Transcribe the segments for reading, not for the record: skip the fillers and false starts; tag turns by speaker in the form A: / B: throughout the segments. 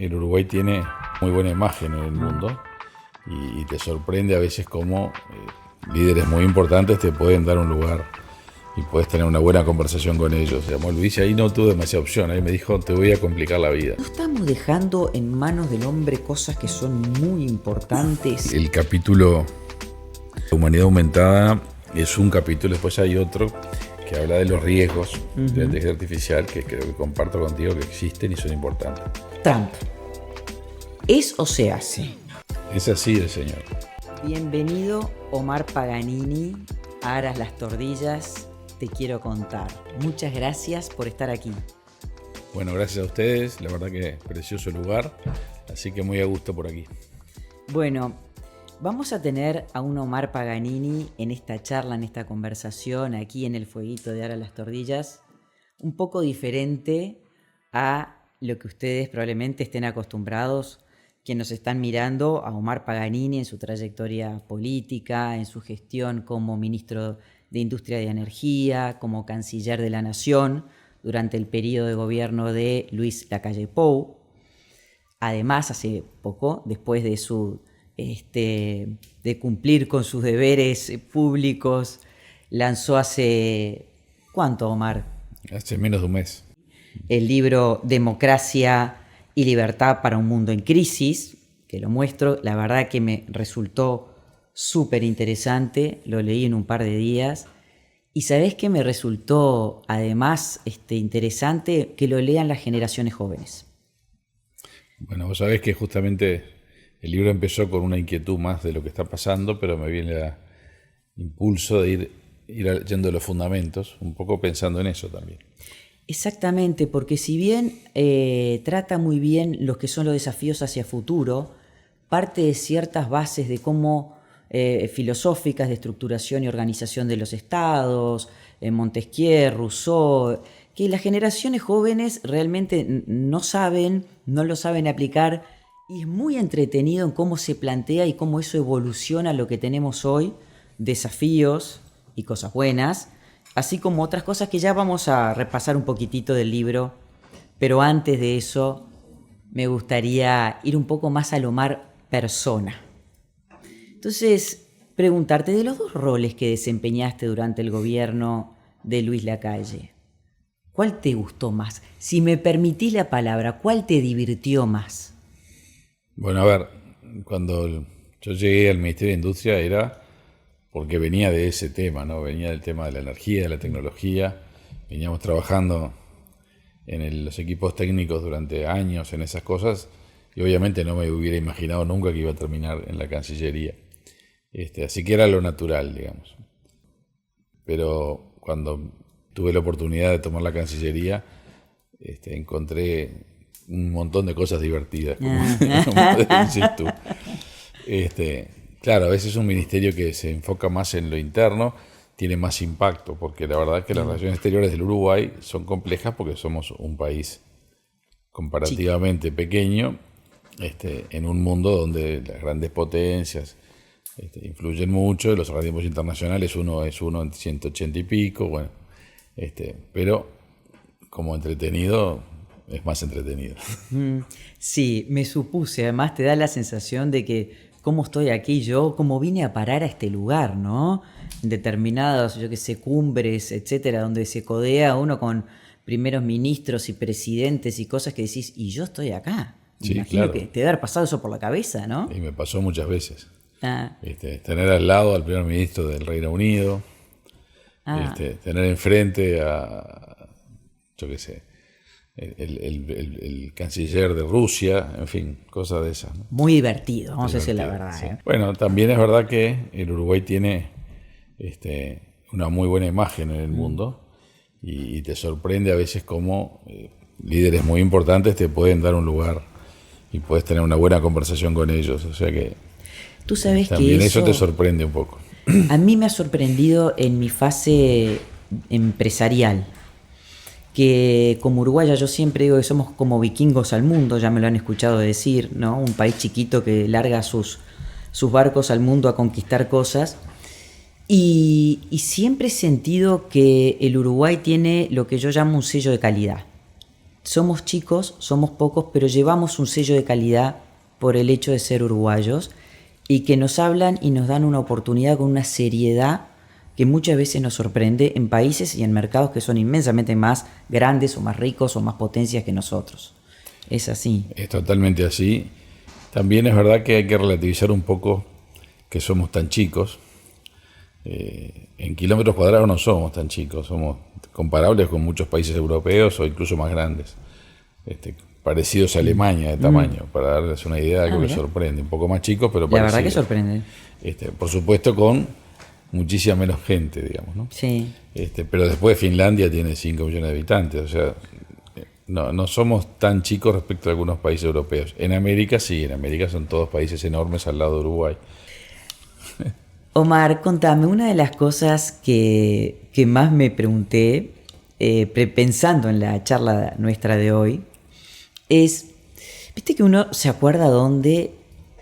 A: el Uruguay tiene muy buena imagen en el mundo y te sorprende a veces cómo líderes muy importantes te pueden dar un lugar y puedes tener una buena conversación con ellos. Llamó Luis y ahí no tuve demasiada opción. Ahí me dijo, te voy a complicar la vida.
B: ¿No estamos dejando en manos del hombre cosas que son muy importantes?
A: El capítulo Humanidad Aumentada es un capítulo, después hay otro que habla de los riesgos de la inteligencia artificial, que creo que comparto contigo que existen y son importantes.
B: Trump. ¿Es o se hace?
A: Es así el señor.
B: Bienvenido, Omar Paganini, a Aras las Tordillas. Te quiero contar. Muchas gracias por estar aquí.
A: Bueno, gracias a ustedes, la verdad que precioso lugar, así que muy a gusto por aquí.
B: Bueno, vamos a tener a un Omar Paganini en esta charla, en esta conversación, aquí en el fueguito de Aras las Tordillas, un poco diferente a lo que ustedes probablemente estén acostumbrados, quienes nos están mirando, a Omar Paganini en su trayectoria política, en su gestión como ministro de Industria y Energía, como canciller de la Nación durante el periodo de gobierno de Luis Lacalle Pou. Además, hace poco, después de de cumplir con sus deberes públicos, lanzó hace... ¿cuánto, Omar?
A: Hace menos de un mes.
B: El libro Democracia y Libertad para un Mundo en Crisis, que lo muestro. La verdad que me resultó súper interesante, lo leí en un par de días. Y ¿sabés qué me resultó además interesante? Que lo lean las generaciones jóvenes.
A: Bueno, vos sabés que justamente el libro empezó con una inquietud más de lo que está pasando, pero me viene el impulso de ir yendo de los fundamentos, un poco pensando en eso también.
B: Exactamente, porque si bien trata muy bien los que son los desafíos hacia futuro, parte de ciertas bases de cómo filosóficas de estructuración y organización de los estados, Montesquieu, Rousseau, que las generaciones jóvenes realmente no lo saben aplicar, y es muy entretenido en cómo se plantea y cómo eso evoluciona a lo que tenemos hoy, desafíos y cosas buenas, así como otras cosas que ya vamos a repasar un poquitito del libro, pero antes de eso me gustaría ir un poco más al Omar persona. Entonces, preguntarte, de los dos roles que desempeñaste durante el gobierno de Luis Lacalle, ¿cuál te gustó más? Si me permitís la palabra, ¿cuál te divirtió más?
A: Bueno, a ver, cuando yo llegué al Ministerio de Industria era porque venía de ese tema, ¿no? Venía del tema de la energía, de la tecnología. Veníamos trabajando en los equipos técnicos durante años en esas cosas y obviamente no me hubiera imaginado nunca que iba a terminar en la Cancillería. Así que era lo natural, digamos. Pero cuando tuve la oportunidad de tomar la Cancillería, encontré un montón de cosas divertidas, como decís tú. Claro, a veces es un ministerio que se enfoca más en lo interno, tiene más impacto, porque la verdad es que las relaciones exteriores del Uruguay son complejas porque somos un país comparativamente pequeño, en un mundo donde las grandes potencias influyen mucho, los organismos internacionales uno es uno en 180 y pico, bueno, pero como entretenido es más entretenido.
B: Sí, me supuse, además te da la sensación de que cómo estoy aquí yo, cómo vine a parar a este lugar, ¿no? En determinadas, yo qué sé, cumbres, etcétera, donde se codea uno con primeros ministros y presidentes y cosas que decís, y yo estoy acá. Me imagino que te debe haber pasado eso por la cabeza, ¿no?
A: Y me pasó muchas veces. Tener al lado al primer ministro del Reino Unido, tener enfrente a, yo qué sé, el canciller de Rusia, en fin, cosas de esas, ¿no?
B: Muy divertido, vamos a decir la verdad.
A: Sí. Bueno, también es verdad que el Uruguay tiene una muy buena imagen en el mundo y te sorprende a veces cómo líderes muy importantes te pueden dar un lugar y puedes tener una buena conversación con ellos. O sea que
B: tú sabes
A: también
B: que
A: eso te sorprende un poco.
B: A mí me ha sorprendido en mi fase empresarial, que como uruguaya yo siempre digo que somos como vikingos al mundo, ya me lo han escuchado decir, ¿no? Un país chiquito que larga sus barcos al mundo a conquistar cosas. Y siempre he sentido que el Uruguay tiene lo que yo llamo un sello de calidad. somos chicos, somos pocos, pero llevamos un sello de calidad por el hecho de ser uruguayos y que nos hablan y nos dan una oportunidad con una seriedad que muchas veces nos sorprende en países y en mercados que son inmensamente más grandes o más ricos o más potencias que nosotros. Es así.
A: Es totalmente así. También es verdad que hay que relativizar un poco que somos tan chicos. En kilómetros cuadrados no somos tan chicos, somos comparables con muchos países europeos o incluso más grandes, parecidos a Alemania de tamaño, para darles una idea de algo que sorprende. Un poco más chicos, pero parecidos.
B: La verdad que sorprende.
A: Por supuesto con muchísima menos gente, digamos, ¿no?
B: Sí.
A: Pero después Finlandia tiene 5 millones de habitantes, o sea, no somos tan chicos respecto a algunos países europeos. En América sí, en América son todos países enormes al lado de Uruguay.
B: Omar, contame, una de las cosas que más me pregunté, pensando en la charla nuestra de hoy, es, viste que uno se acuerda dónde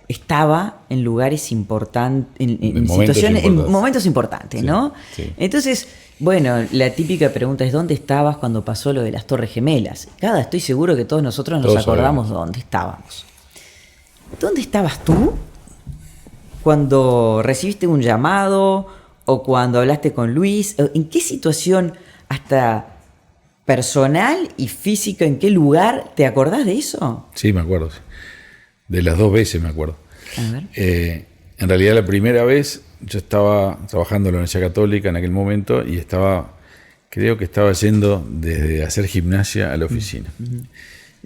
B: estaba en lugares importantes, en situaciones, en momentos importantes, ¿no?
A: Sí.
B: Entonces, bueno, la típica pregunta es ¿dónde estabas cuando pasó lo de las Torres Gemelas? Estoy seguro que todos nosotros nos acordamos dónde estábamos. ¿Dónde estabas tú cuando recibiste un llamado o cuando hablaste con Luis? ¿En qué situación hasta personal y física, en qué lugar? ¿Te acordás de eso?
A: Sí, me acuerdo. Sí. De las 2 veces me acuerdo.
B: A ver.
A: En realidad la primera vez yo estaba trabajando en la Universidad Católica en aquel momento y creo que estaba yendo desde hacer gimnasia a la oficina.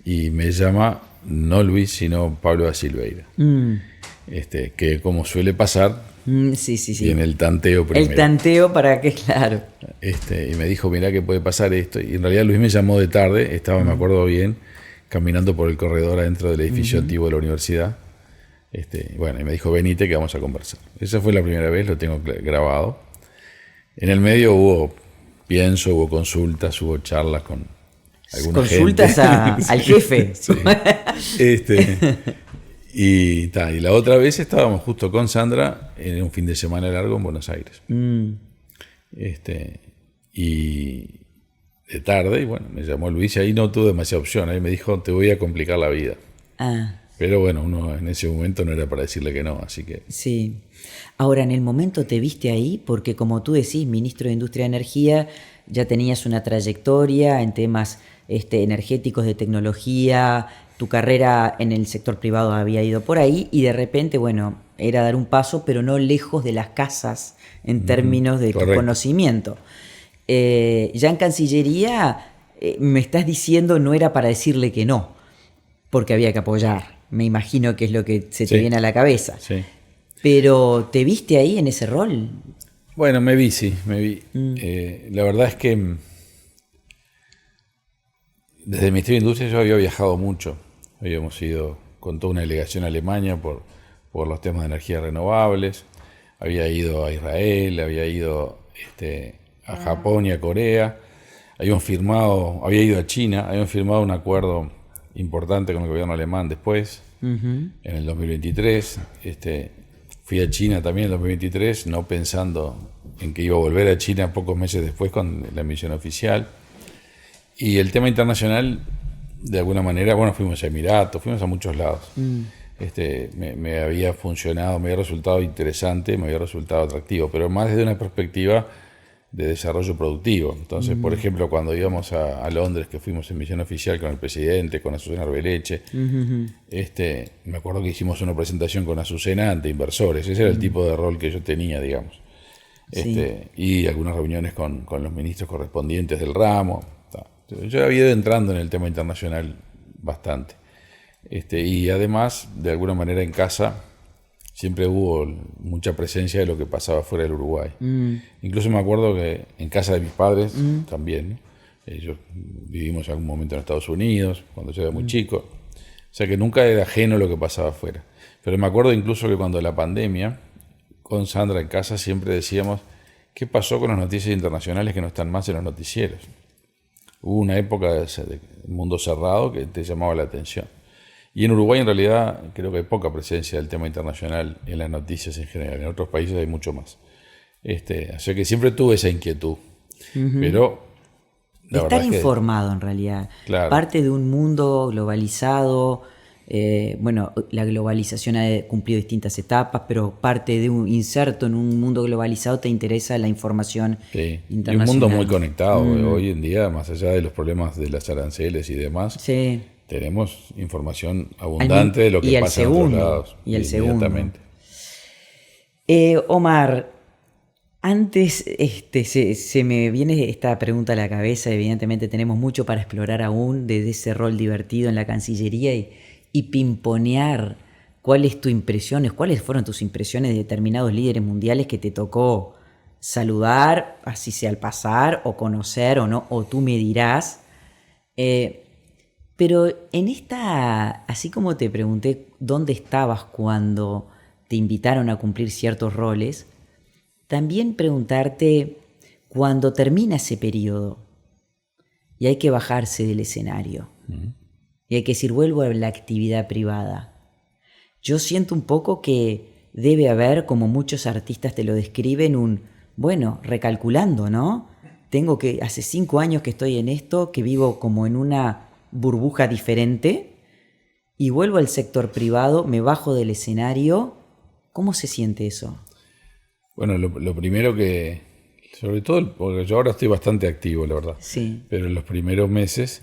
A: Y me llama no Luis, sino Pablo da Silveira. Que como suele pasar,
B: sí.
A: viene el tanteo primero.
B: El tanteo para que, claro.
A: Y me dijo, mirá que puede pasar esto. Y en realidad Luis me llamó de tarde, estaba, me acuerdo bien, caminando por el corredor adentro del edificio antiguo de la universidad. Y me dijo, venite que vamos a conversar. Esa fue la primera vez, lo tengo grabado. En el medio hubo consultas, hubo charlas con alguna
B: consultas
A: gente.
B: Al jefe.
A: Y la otra vez estábamos justo con Sandra en un fin de semana largo en Buenos Aires. Y de tarde, y bueno, me llamó Luis y ahí no tuve demasiada opción. Ahí me dijo, te voy a complicar la vida. Pero bueno, uno en ese momento no era para decirle que no, así que...
B: Sí. Ahora, en el momento te viste ahí, porque como tú decís, ministro de Industria y Energía, ya tenías una trayectoria en temas energéticos, de tecnología, tu carrera en el sector privado había ido por ahí, y de repente, bueno, era dar un paso, pero no lejos de las casas en términos de tu conocimiento. Ya en Cancillería, me estás diciendo, no era para decirle que no, porque había que apoyar. Me imagino que es lo que se te viene a la cabeza.
A: Sí.
B: Pero, ¿te viste ahí en ese rol?
A: Bueno, me vi. La verdad es que desde el Ministerio de Industria yo había viajado mucho. Habíamos ido con toda una delegación a Alemania por los temas de energías renovables. Había ido a Israel, había ido a Japón y a Corea. Había ido a China, habíamos firmado un acuerdo importante con el gobierno alemán después, en el 2023. Fui a China también en el 2023, no pensando en que iba a volver a China pocos meses después con la misión oficial. Y el tema internacional, de alguna manera, bueno, fuimos a Emiratos, fuimos a muchos lados. Me había funcionado, me había resultado interesante, me había resultado atractivo, pero más desde una perspectiva de desarrollo productivo. Entonces, por ejemplo, cuando íbamos a Londres, que fuimos en misión oficial con el presidente, con Azucena Arbeleche, me acuerdo que hicimos una presentación con Azucena ante inversores. Ese era el tipo de rol que yo tenía, digamos. Y algunas reuniones con los ministros correspondientes del ramo. Yo había ido entrando en el tema internacional bastante. Y además, de alguna manera en casa, siempre hubo mucha presencia de lo que pasaba fuera del Uruguay. Incluso me acuerdo que en casa de mis padres también, ¿no? Ellos vivimos en algún momento en Estados Unidos, cuando yo era muy chico. O sea que nunca era ajeno lo que pasaba afuera. Pero me acuerdo incluso que cuando la pandemia, con Sandra en casa siempre decíamos, ¿qué pasó con las noticias internacionales que no están más en los noticieros? Hubo una época de mundo cerrado que te llamaba la atención. Y en Uruguay en realidad creo que hay poca presencia del tema internacional en las noticias en general. En otros países hay mucho más. O sea que siempre tuve esa inquietud. Pero la
B: estar
A: verdad es que,
B: informado en realidad.
A: claro,
B: Parte de un mundo globalizado. Bueno, la globalización ha cumplido distintas etapas, pero parte de un inserto en un mundo globalizado te interesa la información
A: sí. Y un mundo muy
B: internacional.
A: conectado. Hoy en día, más allá de los problemas de las aranceles y demás,
B: Sí.
A: tenemos información abundante de lo que
B: Y al
A: pasa en otros
B: segundo,
A: lados,
B: y al segundo.
A: inmediatamente.
B: Omar, antes se me viene esta pregunta a la cabeza. Evidentemente tenemos mucho para explorar aún desde ese rol divertido en la Cancillería y pimponear cuáles fueron tus impresiones de determinados líderes mundiales que te tocó saludar, así sea al pasar, o conocer o no, o tú me dirás. Pero en así como te pregunté dónde estabas cuando te invitaron a cumplir ciertos roles, también preguntarte cuando termina ese periodo y hay que bajarse del escenario y hay que decir vuelvo a la actividad privada. Yo siento un poco que debe haber, como muchos artistas te lo describen, recalculando, ¿no? Hace 5 años que estoy en esto, que vivo como en una burbuja diferente y vuelvo al sector privado, me bajo del escenario. ¿Cómo se siente eso?
A: Bueno, lo primero que, sobre todo, porque yo ahora estoy bastante activo, la verdad,
B: Sí,
A: pero en los primeros meses,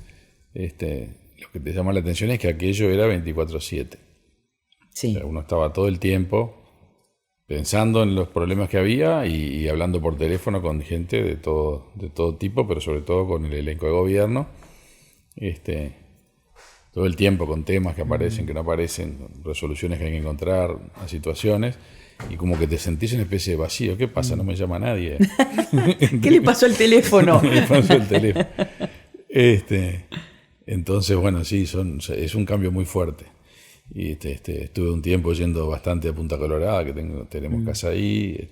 A: lo que te llama la atención es que aquello era 24/7. O
B: sí.
A: sea, uno estaba todo el tiempo pensando en los problemas que había y hablando por teléfono con gente de todo tipo, pero sobre todo con el elenco de gobierno. Todo el tiempo con temas que aparecen, que no aparecen, resoluciones que hay que encontrar, a situaciones, y como que te sentís en una especie de vacío. ¿Qué pasa? No me llama nadie.
B: ¿Qué le pasó al teléfono?
A: Me pasó el teléfono. Entonces, bueno, sí, es un cambio muy fuerte. Y estuve un tiempo yendo bastante a Punta Colorada, que tenemos casa ahí,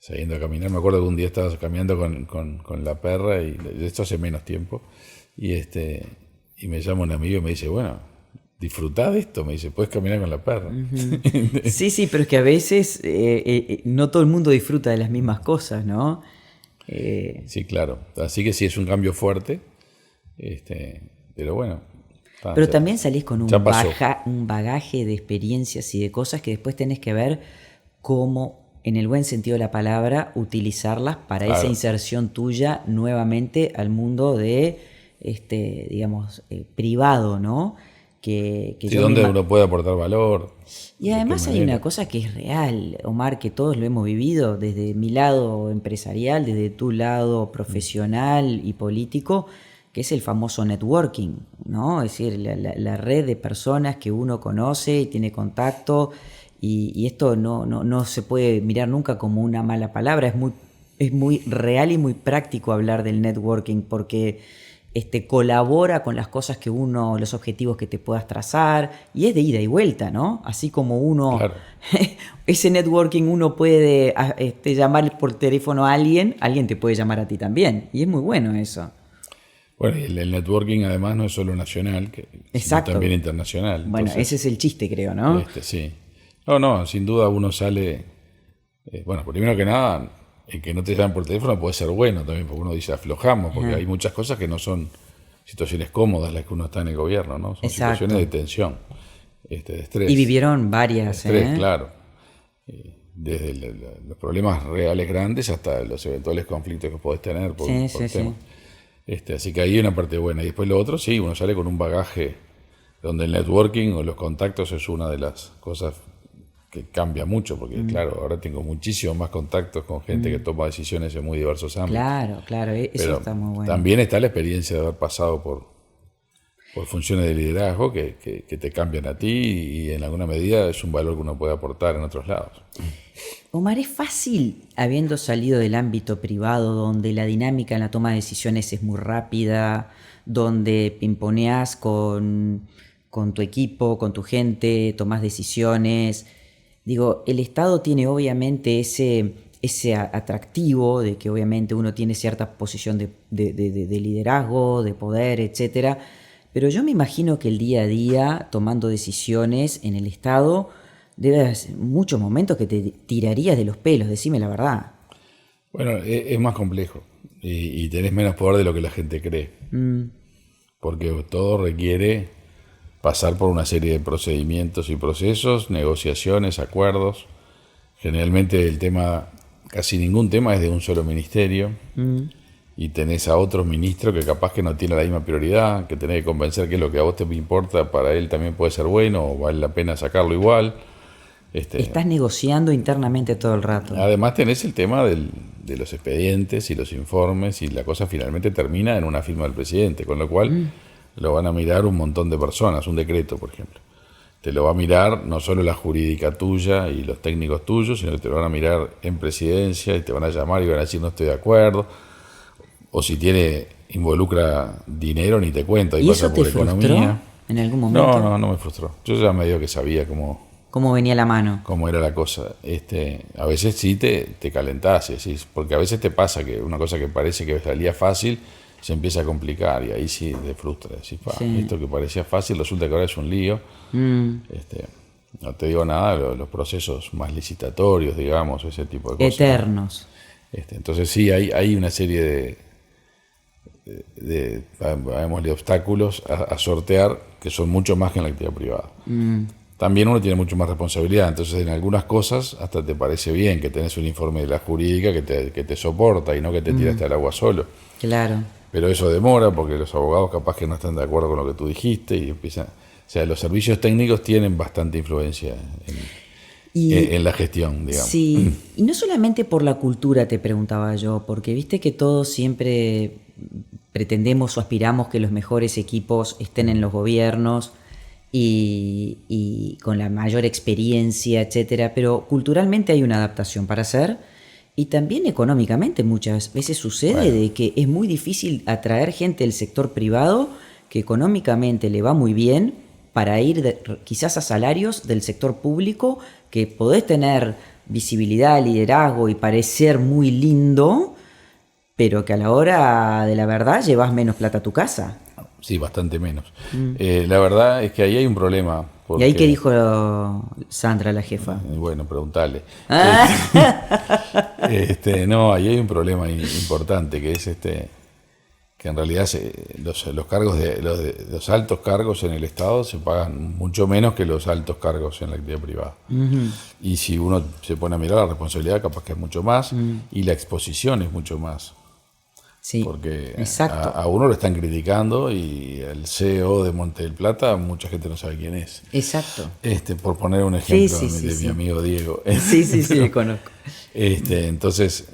A: saliendo a caminar. Me acuerdo que un día estaba caminando con la perra, y esto hace menos tiempo, y me llama un amigo y me dice, bueno, disfrutá de esto, me dice, puedes caminar con la perra.
B: Sí, pero es que a veces no todo el mundo disfruta de las mismas cosas, ¿no?
A: Sí, claro. Así que sí, es un cambio fuerte, pero bueno.
B: Pero también salís con
A: ya pasó.
B: un bagaje de experiencias y de cosas que después tenés que ver cómo, en el buen sentido de la palabra, utilizarlas para esa
A: Claro.
B: inserción tuya nuevamente al mundo de, digamos, privado, ¿no? Que
A: Sí,
B: yo
A: donde uno puede aportar valor.
B: Y
A: de qué
B: además hay
A: manera.
B: una cosa que es real, Omar, que todos lo hemos vivido desde mi lado empresarial, desde tu lado profesional y político, que es el famoso networking, ¿no? Es decir, la red de personas que uno conoce y tiene contacto, y esto no se puede mirar nunca como una mala palabra, es muy real y muy práctico hablar del networking, porque colabora con las cosas que los objetivos que te puedas trazar, y es de ida y vuelta, ¿no? Así como
A: Claro.
B: ese networking uno puede llamar por teléfono a alguien te puede llamar a ti también, y es muy bueno eso.
A: Bueno, y el networking además no es solo nacional, sino
B: Exacto.
A: también internacional.
B: Bueno,
A: Entonces,
B: ese es el chiste, creo, ¿no?
A: sí. No, sin duda uno sale. Bueno, primero que nada, el que no te llamen por teléfono puede ser bueno también, porque uno dice aflojamos, porque hay muchas cosas que no son situaciones cómodas las que uno está en el gobierno, ¿no? Son
B: Exacto.
A: situaciones de tensión, de estrés.
B: Y vivieron varias,
A: Estrés, claro. Desde los problemas reales grandes hasta los eventuales conflictos que podés tener por temas. Así que ahí hay una parte buena. Y después lo otro, sí, uno sale con un bagaje donde el networking o los contactos es una de las cosas que cambia mucho, porque claro, ahora tengo muchísimos más contactos con gente que toma decisiones en muy diversos ámbitos.
B: Claro, eso
A: Pero
B: está muy bueno.
A: también está la experiencia de haber pasado por funciones de liderazgo que te cambian a ti, y en alguna medida es un valor que uno puede aportar en otros lados.
B: Omar, es fácil, habiendo salido del ámbito privado, donde la dinámica en la toma de decisiones es muy rápida, donde pimponeás con tu equipo, con tu gente, tomás decisiones. Digo, el Estado tiene obviamente ese atractivo de que obviamente uno tiene cierta posición de liderazgo, de poder, etcétera. Pero yo me imagino que el día a día, tomando decisiones en el Estado, debe haber muchos momentos que te tirarías de los pelos, decime la verdad.
A: Bueno, es más complejo. y tenés menos poder de lo que la gente cree. Porque todo requiere pasar por una serie de procedimientos y procesos, negociaciones, acuerdos. Generalmente casi ningún tema es de un solo ministerio. Y tenés a otros ministros que capaz que no tienen la misma prioridad, que tenés que convencer que lo que a vos te importa para él también puede ser bueno o vale la pena sacarlo igual.
B: Estás negociando internamente todo el rato.
A: Además tenés el tema de los expedientes y los informes, y la cosa finalmente termina en una firma del presidente, con lo cual lo van a mirar un montón de personas, un decreto, por ejemplo. Te lo va a mirar no solo la jurídica tuya y los técnicos tuyos, sino que te lo van a mirar en presidencia y te van a llamar y van a decir no estoy de acuerdo. O si involucra dinero, ni te cuento. Ahí
B: ¿Y
A: pasa
B: eso te
A: por
B: frustró
A: economía.
B: en algún momento?
A: No me frustró. Yo ya medio que sabía
B: ¿Cómo venía la mano?
A: cómo era la cosa. A veces sí te calentás, y decís, porque a veces te pasa que una cosa que parece que salía fácil se empieza a complicar y ahí sí te frustra. Decís, esto que parecía fácil resulta que ahora es un lío. No te digo nada, los procesos más licitatorios, digamos, ese tipo de cosas.
B: Eternos.
A: Entonces sí, hay una serie de obstáculos a sortear que son mucho más que en la actividad privada. También uno tiene mucho más responsabilidad, entonces en algunas cosas hasta te parece bien que tenés un informe de la jurídica que te soporta y no que te tiraste al agua solo.
B: Claro.
A: Pero eso demora porque los abogados capaz que no están de acuerdo con lo que tú dijiste y empiezan... O sea, los servicios técnicos tienen bastante influencia en la gestión, digamos.
B: Sí, y no solamente por la cultura te preguntaba yo, porque viste que todos siempre pretendemos o aspiramos que los mejores equipos estén en los gobiernos y con la mayor experiencia, etcétera, pero culturalmente hay una adaptación para hacer y también económicamente muchas veces sucede de que es muy difícil atraer gente del sector privado que económicamente le va muy bien para ir quizás a salarios del sector público que podés tener visibilidad, liderazgo y parecer muy lindo, pero que a la hora de la verdad llevas menos plata a tu casa.
A: Sí, bastante menos. La verdad es que ahí hay un problema.
B: ¿Y ahí qué dijo Sandra, la jefa?
A: Bueno, preguntale. No, ahí hay un problema importante, que es que en realidad los cargos los altos cargos en el Estado se pagan mucho menos que los altos cargos en la actividad privada. Y si uno se pone a mirar, la responsabilidad capaz que es mucho más y la exposición es mucho más.
B: Sí,
A: porque
B: exacto.
A: A uno lo están criticando y el CEO de Monte del Plata mucha gente no sabe quién es.
B: Exacto.
A: Por poner un ejemplo de mi amigo Diego.
B: Sí, lo conozco.
A: Entonces,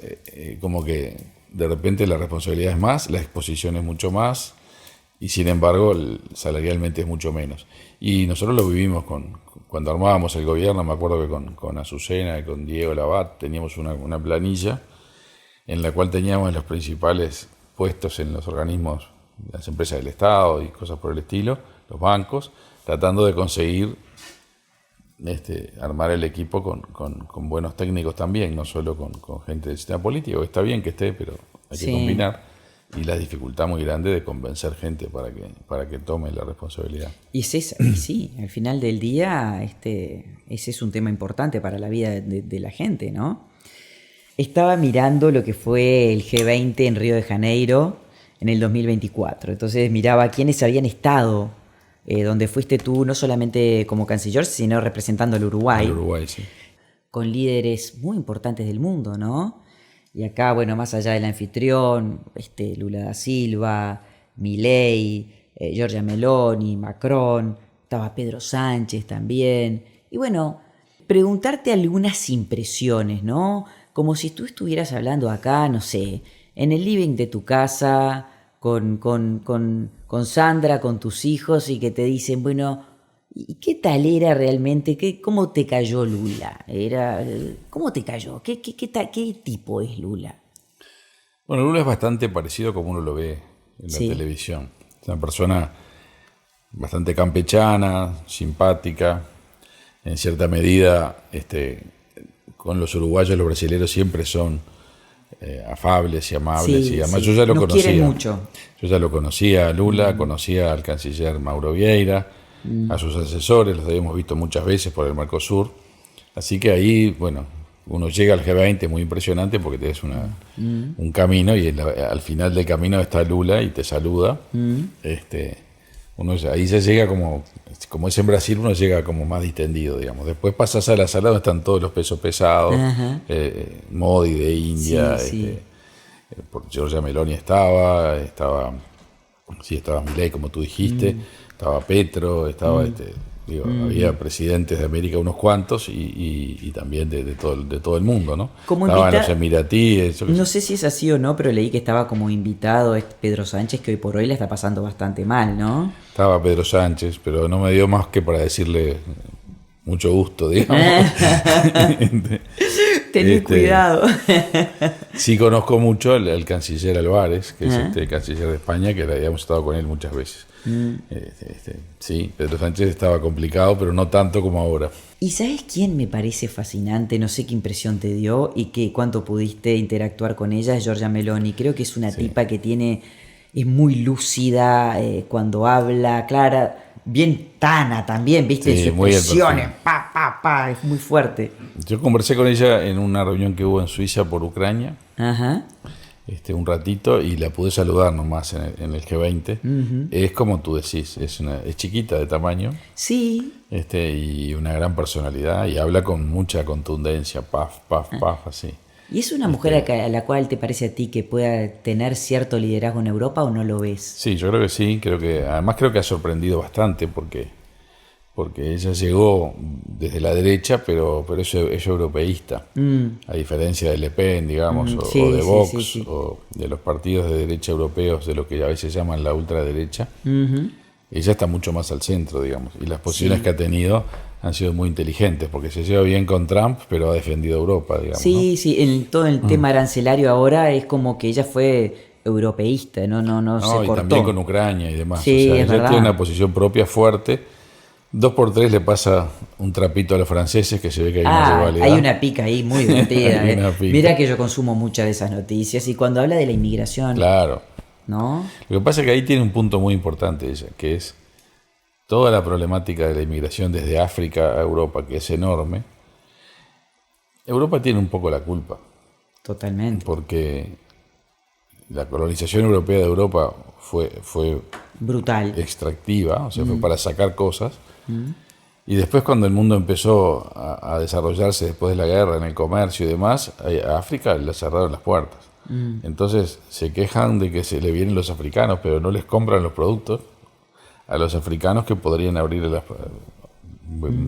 A: como que de repente la responsabilidad es más, la exposición es mucho más y sin embargo salarialmente es mucho menos. Y nosotros lo vivimos cuando armábamos el gobierno. Me acuerdo que con Azucena y con Diego Labat teníamos una planilla en la cual teníamos los principales puestos en los organismos, las empresas del Estado y cosas por el estilo, los bancos, tratando de conseguir armar el equipo con buenos técnicos también, no solo con gente del sistema político, que está bien que esté, pero hay que combinar, y la dificultad muy grande de convencer gente para que tome la responsabilidad.
B: Y sí, al final del día ese es un tema importante para la vida de la gente, ¿no? Estaba mirando lo que fue el G20 en Río de Janeiro en el 2024. Entonces miraba quiénes habían estado, donde fuiste tú no solamente como canciller, sino representando al Uruguay.
A: Al Uruguay, sí.
B: Con líderes muy importantes del mundo, ¿no? Y acá, bueno, más allá del anfitrión, Lula da Silva, Milei, Giorgia Meloni, Macron, estaba Pedro Sánchez también. Y bueno, preguntarte algunas impresiones, ¿no? Como si tú estuvieras hablando acá, no sé, en el living de tu casa, con Sandra, con tus hijos, y que te dicen, bueno, ¿y qué tal era realmente? ¿Cómo te cayó Lula? ¿Cómo te cayó? ¿Qué tipo es Lula?
A: Bueno, Lula es bastante parecido como uno lo ve en la televisión. Es una persona bastante campechana, simpática, en cierta medida, con los uruguayos, los brasileños siempre son afables y amables. Y además yo ya lo conocía.
B: Quieren mucho.
A: Yo ya lo conocía a Lula, conocía al canciller Mauro Vieira, a sus asesores, los habíamos visto muchas veces por el Mercosur. Así que ahí, bueno, uno llega al G20 muy impresionante porque tenés un camino y al final del camino está Lula y te saluda. Ahí se llega como es en Brasil, uno llega como más distendido, digamos. Después pasas a la sala donde están todos los pesos pesados, Modi de India, Giorgia Meloni estaba Milei, como tú dijiste, estaba Petro, había presidentes de América unos cuantos y también de todo el mundo, ¿no? Estaban los emiratíes.
B: No sé si es así o no, pero leí que estaba como invitado Pedro Sánchez, que hoy por hoy la está pasando bastante mal, ¿no?
A: Estaba Pedro Sánchez, pero no me dio más que para decirle mucho gusto, digamos.
B: Tenés cuidado.
A: Sí conozco mucho al canciller Álvarez, que es el canciller de España, que habíamos estado con él muchas veces. Sí, Pedro Sánchez estaba complicado, pero no tanto como ahora.
B: ¿Y sabes quién me parece fascinante? No sé qué impresión te dio y cuánto pudiste interactuar con ella, es Giorgia Meloni. Creo que es una tipa que es muy lúcida cuando habla, clara, bien tana también, ¿viste?
A: Sí,
B: sus expresiones, es muy fuerte.
A: Yo conversé con ella en una reunión que hubo en Suiza por Ucrania.
B: Ajá.
A: Un ratito y la pude saludar nomás en el G20. Es como tú decís, es chiquita de tamaño.
B: Sí.
A: Y una gran personalidad y habla con mucha contundencia, paf, así.
B: ¿Y es una mujer a la cual te parece a ti que pueda tener cierto liderazgo en Europa o no lo ves?
A: Sí, yo creo que sí, además creo que ha sorprendido bastante porque ella llegó desde la derecha, pero es europeísta, a diferencia de Le Pen, digamos, o de Vox, o de los partidos de derecha europeos, de lo que a veces llaman la ultraderecha. Ella está mucho más al centro, digamos, y las posiciones que ha tenido han sido muy inteligentes, porque se lleva bien con Trump, pero ha defendido a Europa, digamos.
B: Sí, en todo el tema arancelario ahora es como que ella fue europeísta, no se cortó.
A: Y también con Ucrania y demás.
B: Sí,
A: ella
B: verdad.
A: tiene una posición propia fuerte. 2x3 le pasa un trapito a los franceses, que se ve que hay una rivalidad.
B: Hay una pica ahí muy divertida. Mira que yo consumo muchas de esas noticias y cuando habla de la inmigración...
A: Claro.
B: ¿No?
A: Lo que pasa es que ahí tiene un punto muy importante ella, que es toda la problemática de la inmigración desde África a Europa, que es enorme. Europa tiene un poco la culpa.
B: Totalmente.
A: Porque la colonización europea de Europa fue
B: brutal,
A: extractiva, o sea, fue para sacar cosas. Y después, cuando el mundo empezó a desarrollarse después de la guerra, en el comercio y demás, a África le cerraron las puertas. Entonces se quejan de que se le vienen los africanos, pero no les compran los productos a los africanos que podrían abrir,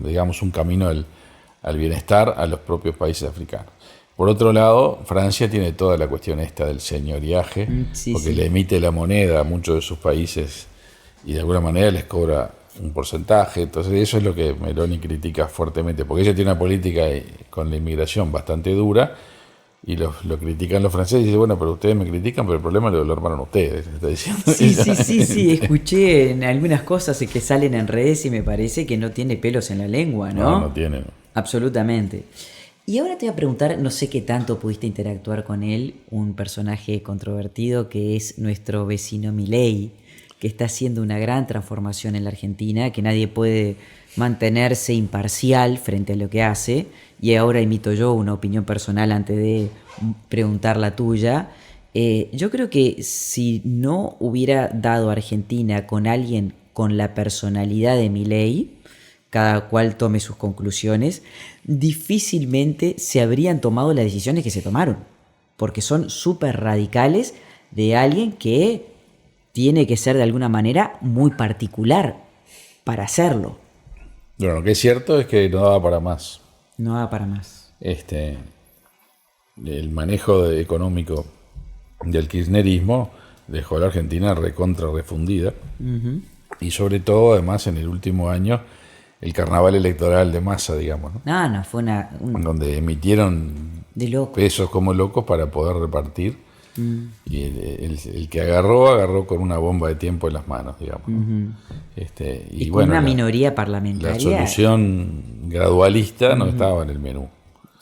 A: digamos, un camino al bienestar a los propios países africanos. Por otro lado, Francia tiene toda la cuestión esta del señoriaje, porque le emite la moneda a muchos de sus países y de alguna manera les cobra un porcentaje. Entonces eso es lo que Meloni critica fuertemente, porque ella tiene una política con la inmigración bastante dura y lo critican los franceses y dicen, bueno, pero ustedes me critican, pero el problema lo armaron ustedes, está diciendo.
B: Sí, escuché en algunas cosas que salen en redes y me parece que no tiene pelos en la lengua, ¿no?
A: No tiene. No.
B: Absolutamente. Y ahora te voy a preguntar, no sé qué tanto pudiste interactuar con él, un personaje controvertido que es nuestro vecino Milei, que está haciendo una gran transformación en la Argentina, que nadie puede mantenerse imparcial frente a lo que hace. Y ahora emito yo una opinión personal antes de preguntar la tuya. Yo creo que si no hubiera dado Argentina con alguien con la personalidad de Milei, cada cual tome sus conclusiones, difícilmente se habrían tomado las decisiones que se tomaron, porque son súper radicales de alguien que tiene que ser de alguna manera muy particular para hacerlo.
A: Bueno, lo que es cierto es que no daba para más.
B: No daba para más.
A: El manejo económico del kirchnerismo dejó a la Argentina recontra refundida. Y sobre todo, además, en el último año, el carnaval electoral de masa, digamos, ¿no?
B: No, fue
A: donde emitieron pesos como locos para poder repartir. Y el que agarró con una bomba de tiempo en las manos, digamos, ¿no?
B: Y bueno, una minoría parlamentaria.
A: La solución gradualista no estaba en el menú.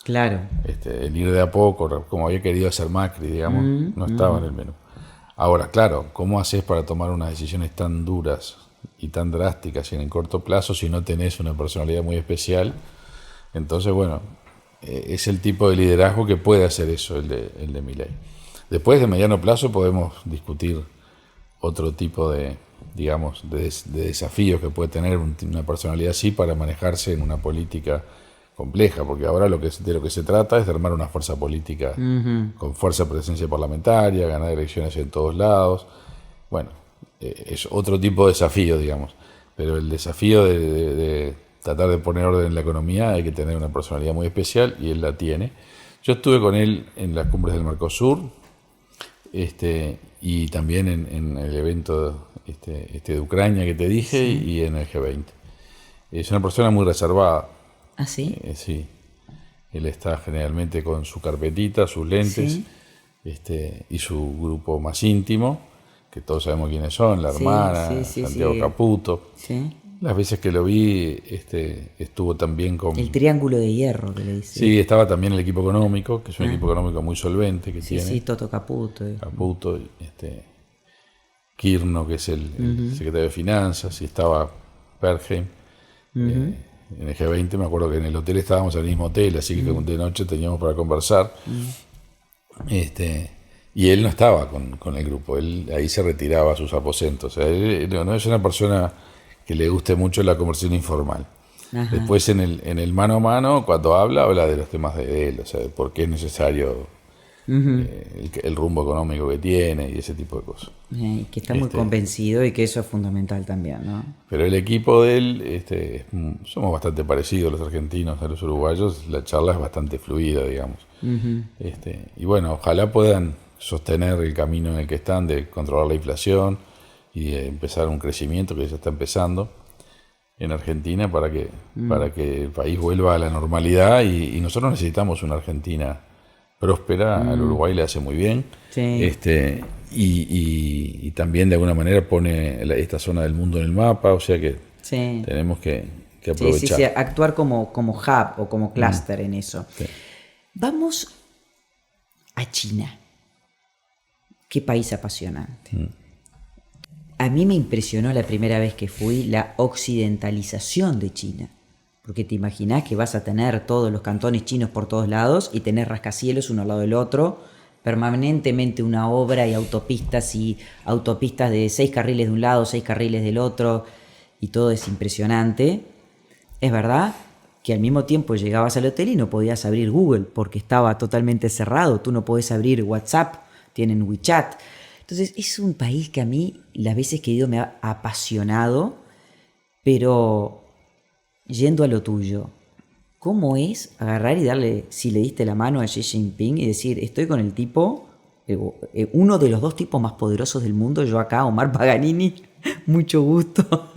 B: Claro.
A: El ir de a poco, como había querido hacer Macri, digamos, no estaba en el menú. Ahora, claro, ¿cómo haces para tomar unas decisiones tan duras y tan drásticas y en el corto plazo si no tenés una personalidad muy especial? Entonces, bueno, es el tipo de liderazgo que puede hacer eso, el de Milei. Después, de mediano plazo, podemos discutir otro tipo de, digamos, de desafíos que puede tener una personalidad así para manejarse en una política compleja, porque ahora de lo que se trata es de armar una fuerza política con fuerza presencia parlamentaria, ganar elecciones en todos lados. Bueno, es otro tipo de desafío, digamos. Pero el desafío de tratar de poner orden en la economía hay que tener una personalidad muy especial y él la tiene. Yo estuve con él en las cumbres del Mercosur y también en el evento de Ucrania que te dije y en el G20. Es una persona muy reservada.
B: ¿Ah, sí?
A: Sí. Él está generalmente con su carpetita, sus lentes
B: Sí.
A: Y su grupo más íntimo, que todos sabemos quiénes son, la hermana, Santiago Caputo.
B: Sí.
A: Las veces que lo vi, estuvo también con...
B: El triángulo de hierro que le dice.
A: Sí, estaba también el equipo económico, que es un equipo económico muy solvente que tiene.
B: Sí, Toto Caputo.
A: Caputo, Kirno, que es el secretario de Finanzas, y estaba Perheim. En el G20 me acuerdo que en el hotel estábamos en el mismo hotel, así que de noche teníamos para conversar. Y él no estaba con el grupo, él ahí se retiraba a sus aposentos. O sea, él no es una persona que le guste mucho la conversación informal. Ajá. Después en el mano a mano, cuando habla de los temas de él, o sea, de por qué es necesario el rumbo económico que tiene y ese tipo de cosas.
B: Que está muy convencido y que eso es fundamental también, ¿no?
A: Pero el equipo de él, somos bastante parecidos los argentinos a los uruguayos, la charla es bastante fluida, digamos. Y bueno, ojalá puedan sostener el camino en el que están de controlar la inflación y de empezar un crecimiento que ya está empezando en Argentina para que el país vuelva a la normalidad y nosotros necesitamos una Argentina próspera, al Uruguay le hace muy bien, y también de alguna manera pone esta zona del mundo en el mapa, o sea que tenemos que aprovechar.
B: Sí, actuar como hub o como clúster en eso. Sí. Vamos a China. Qué país apasionante. A mí me impresionó la primera vez que fui la occidentalización de China. Porque te imaginás que vas a tener todos los cantones chinos por todos lados y tener rascacielos uno al lado del otro, permanentemente una obra y autopistas de 6 carriles de un lado, 6 carriles del otro, y todo es impresionante. Es verdad que al mismo tiempo llegabas al hotel y no podías abrir Google porque estaba totalmente cerrado, tú no podés abrir WhatsApp, tienen WeChat. Entonces es un país que a mí las veces que he ido me ha apasionado, pero yendo a lo tuyo, ¿cómo es agarrar y darle, si le diste la mano a Xi Jinping y decir, estoy con el tipo, uno de los 2 tipos más poderosos del mundo, yo acá, Omar Paganini, mucho gusto?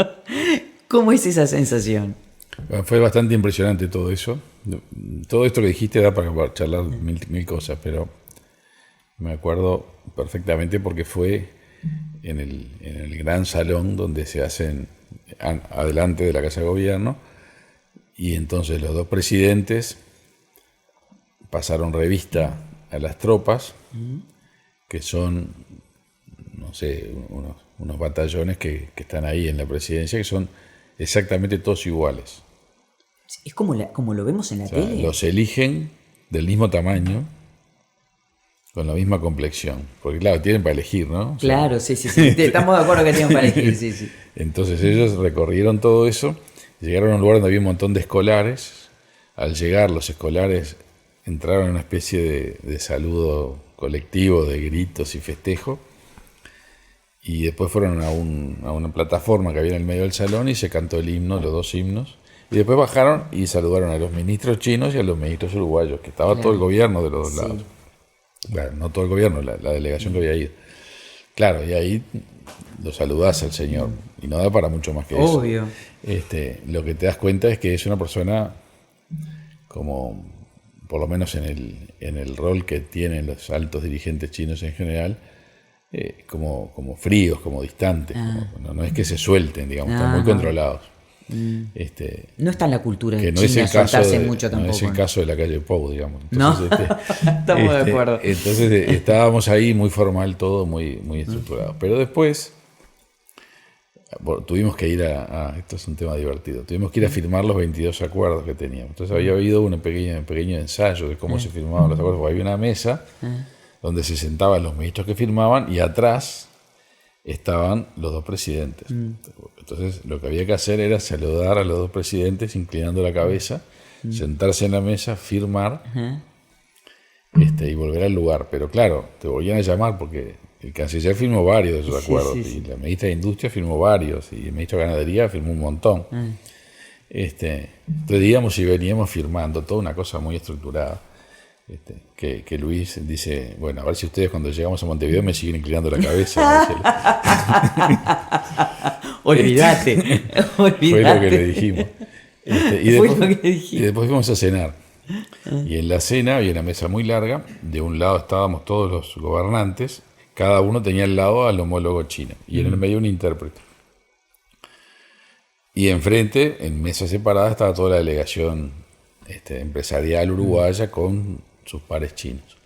B: ¿Cómo es esa sensación?
A: Bueno, fue bastante impresionante todo eso. Todo esto que dijiste da para charlar mil cosas, pero me acuerdo perfectamente porque fue en el gran salón donde se hacen adelante de la Casa de Gobierno. Y entonces los 2 presidentes pasaron revista a las tropas, que son, no sé, unos batallones que están ahí en la presidencia, que son exactamente todos iguales.
B: Es como lo vemos en la tele.
A: Los eligen del mismo tamaño, con la misma complexión. Porque claro, tienen para elegir, ¿no?
B: Claro, sí. Estamos de acuerdo que tienen para elegir, sí.
A: Entonces ellos recorrieron todo eso. Llegaron a un lugar donde había un montón de escolares. Al llegar, los escolares entraron en una especie de saludo colectivo, de gritos y festejo. Y después fueron a una plataforma que había en el medio del salón y se cantó el himno, los 2 himnos. Y después bajaron y saludaron a los ministros chinos y a los ministros uruguayos, que estaba todo el gobierno de los 2 lados. Claro, no todo el gobierno, la delegación que había ido. Claro, y ahí lo saludás al señor. Y no da para mucho más que eso.
B: Obvio.
A: Lo que te das cuenta es que es una persona como, por lo menos en el rol que tienen los altos dirigentes chinos en general, como fríos, como distantes. No es que se suelten, digamos, están muy controlados.
B: No está en la cultura de
A: que no
B: China
A: es el
B: soltarse mucho tampoco.
A: No es el caso de la calle Pou, digamos.
B: Entonces, no, estamos de acuerdo.
A: Entonces estábamos ahí muy formal todo, muy estructurado. Pero después tuvimos que ir esto es un tema divertido, tuvimos que ir a firmar los 22 acuerdos que teníamos. Entonces había habido un pequeño ensayo de cómo se firmaban los acuerdos, porque había una mesa donde se sentaban los ministros que firmaban y atrás estaban los dos presidentes. Entonces lo que había que hacer era saludar a los dos presidentes inclinando la cabeza, sentarse en la mesa, firmar y volver al lugar. Pero claro, te volvían a llamar porque el canciller firmó varios de esos acuerdos y la ministra de Industria firmó varios y el ministro de Ganadería firmó un montón. Entonces digamos, y veníamos firmando toda una cosa muy estructurada. Que Luis dice, bueno, a ver si ustedes cuando llegamos a Montevideo me siguen inclinando la cabeza.
B: Olvídate.
A: Fue lo que le dijimos. Y después fuimos a cenar. Y en la cena había una mesa muy larga. De un lado estábamos todos los gobernantes. Cada uno tenía al lado al homólogo chino. Y en el medio un intérprete. Y enfrente, en mesas separadas, estaba toda la delegación empresarial uruguaya con sus pares chinos.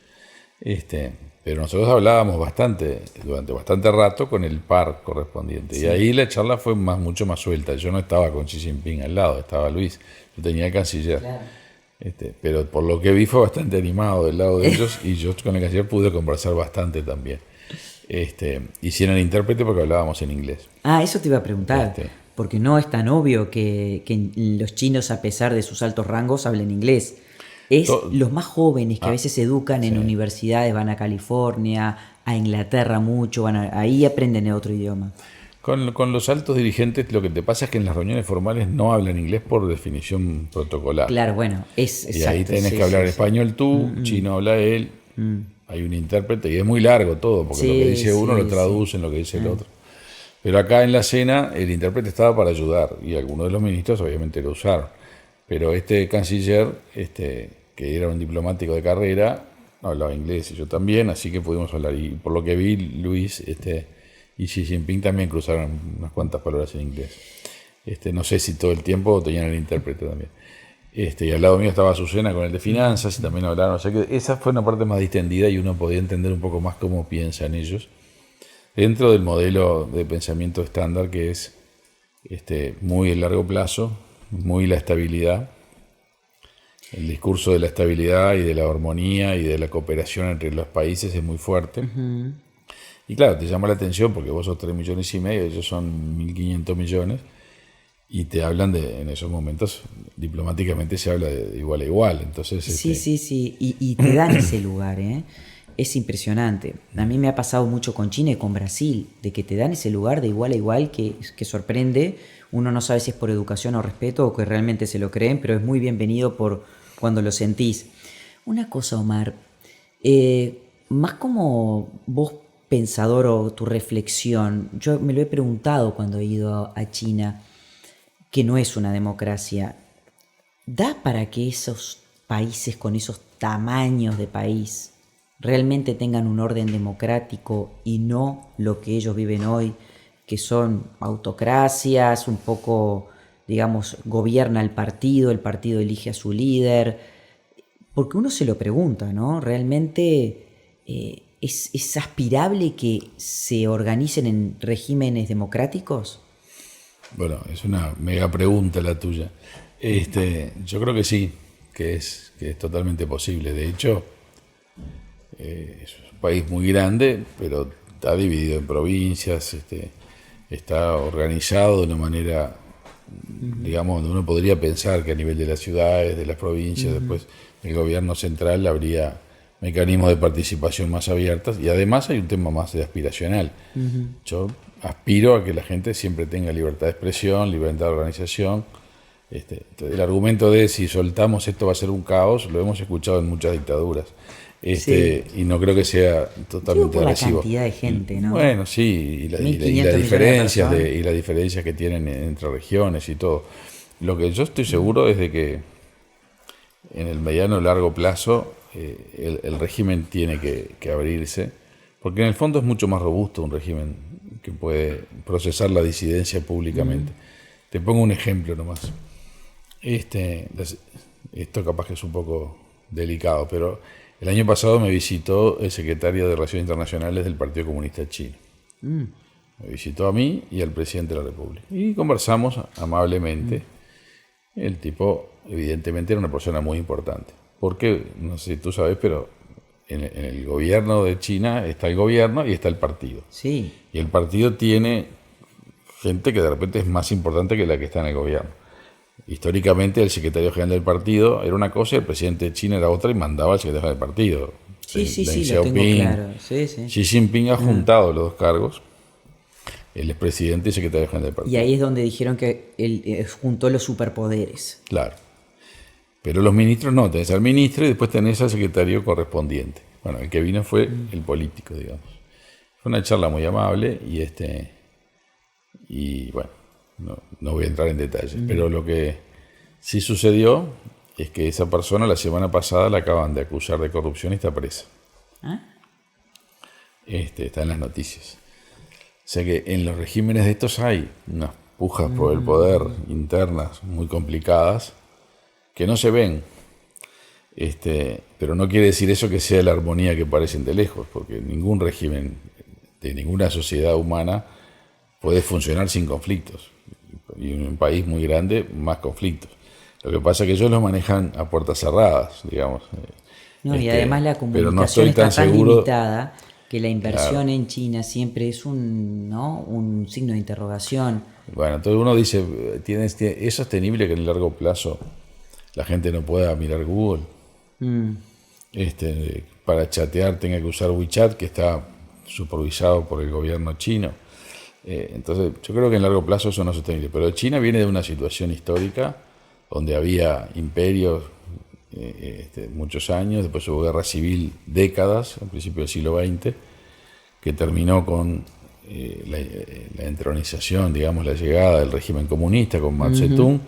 A: Pero nosotros hablábamos durante bastante rato con el par correspondiente. Y ahí la charla fue mucho más suelta. Yo no estaba con Xi Jinping al lado, estaba Luis. Yo tenía el canciller. Claro. Pero por lo que vi fue bastante animado del lado de ellos y yo con el canciller pude conversar bastante también. Hicieron intérprete porque hablábamos en inglés.
B: Eso te iba a preguntar. Porque no es tan obvio que los chinos, a pesar de sus altos rangos, hablen inglés. Los más jóvenes que a veces se educan en universidades, van a California, a Inglaterra mucho, ahí aprenden otro idioma.
A: Con los altos dirigentes lo que te pasa es que en las reuniones formales no hablan inglés por definición protocolar.
B: Claro, bueno,
A: y ahí tenés que hablar español tú, chino habla él, hay un intérprete y es muy largo todo, porque lo que dice uno lo traduce en lo que dice el otro. Pero acá en la cena el intérprete estaba para ayudar y algunos de los ministros obviamente lo usaron. Pero este canciller, que era un diplomático de carrera, hablaba inglés y yo también, así que pudimos hablar. Y por lo que vi, Luis y Xi Jinping también cruzaron unas cuantas palabras en inglés. No sé si todo el tiempo tenían el intérprete también. Y al lado mío estaba Azucena con el de finanzas y también hablaron. O sea que esa fue una parte más distendida y uno podía entender un poco más cómo piensan ellos dentro del modelo de pensamiento estándar que es muy el largo plazo, muy la estabilidad. El discurso de la estabilidad y de la armonía y de la cooperación entre los países es muy fuerte. Y claro, te llama la atención porque vos sos 3,5 millones, ellos son 1.500 millones, y te hablan en esos momentos, diplomáticamente se habla de igual a igual. Entonces,
B: sí, y te dan ese lugar, Es impresionante. A mí me ha pasado mucho con China y con Brasil, de que te dan ese lugar de igual a igual que sorprende. Uno no sabe si es por educación o respeto o que realmente se lo creen, pero es muy bienvenido por cuando lo sentís. Una cosa, Omar, más como vos pensador o tu reflexión, yo me lo he preguntado cuando he ido a China, que no es una democracia. ¿Da para que esos países con esos tamaños de país realmente tengan un orden democrático y no lo que ellos viven hoy, que son autocracias, un poco, digamos, gobierna el partido elige a su líder? Porque uno se lo pregunta, ¿no? ¿Realmente es aspirable que se organicen en regímenes democráticos?
A: Bueno, es una mega pregunta la tuya. Yo creo que sí, que es totalmente posible. De hecho, es un país muy grande, pero está dividido en provincias, está organizado de una manera, digamos, donde uno podría pensar que a nivel de las ciudades, de las provincias, después el gobierno central habría mecanismos de participación más abiertas, y además hay un tema más de aspiracional. Yo aspiro a que la gente siempre tenga libertad de expresión, libertad de organización. El argumento de si soltamos esto va a ser un caos, lo hemos escuchado en muchas dictaduras. Y no creo que sea totalmente agresivo.
B: La cantidad de gente, ¿no?
A: Bueno, sí, y las diferencias que tienen entre regiones y todo. Lo que yo estoy seguro es de que en el mediano y largo plazo el régimen tiene que abrirse, porque en el fondo es mucho más robusto un régimen que puede procesar la disidencia públicamente. Te pongo un ejemplo nomás. Esto capaz que es un poco delicado, pero el año pasado me visitó el secretario de Relaciones Internacionales del Partido Comunista Chino. Me visitó a mí y al presidente de la República. Y conversamos amablemente. El tipo, evidentemente, era una persona muy importante. Porque, no sé si tú sabes, pero en el gobierno de China está el gobierno y está el partido.
B: Sí.
A: Y el partido tiene gente que de repente es más importante que la que está en el gobierno. Históricamente, el secretario general del partido era una cosa y el presidente de China era otra y mandaba al secretario general del partido.
B: Sí,
A: Deng
B: lo tengo
A: Xiaoping,
B: claro. Sí.
A: Xi Jinping ha juntado los dos cargos. Él es presidente y secretario general del partido.
B: Y ahí es donde dijeron que él juntó los superpoderes.
A: Claro. Pero los ministros no, tenés al ministro y después tenés al secretario correspondiente. Bueno, el que vino fue el político, digamos. Fue una charla muy amable y bueno, no voy a entrar en detalles. Pero lo que sí sucedió es que esa persona la semana pasada la acaban de acusar de corrupción y está presa.
B: ¿Ah?
A: Está en las noticias. O sea que en los regímenes de estos hay unas pujas por el poder internas muy complicadas que no se ven. Pero no quiere decir eso que sea la armonía que parecen de lejos, porque ningún régimen de ninguna sociedad humana puede funcionar sin conflictos. Y en un país muy grande, más conflictos. Lo que pasa es que ellos los manejan a puertas cerradas, digamos.
B: No, y además la
A: pero no estoy
B: comunicación está tan
A: seguro,
B: limitada que la inversión en China siempre es un signo de interrogación.
A: Bueno, entonces uno dice, ¿es sostenible que en el largo plazo la gente no pueda mirar Google? Para chatear tenga que usar WeChat, que está supervisado por el gobierno chino. Entonces yo creo que en largo plazo eso no es sostenible. Pero China viene de una situación histórica donde había imperios muchos años, después hubo guerra civil décadas, al principio del siglo XX, que terminó con la entronización, digamos, la llegada del régimen comunista con Mao Zedong.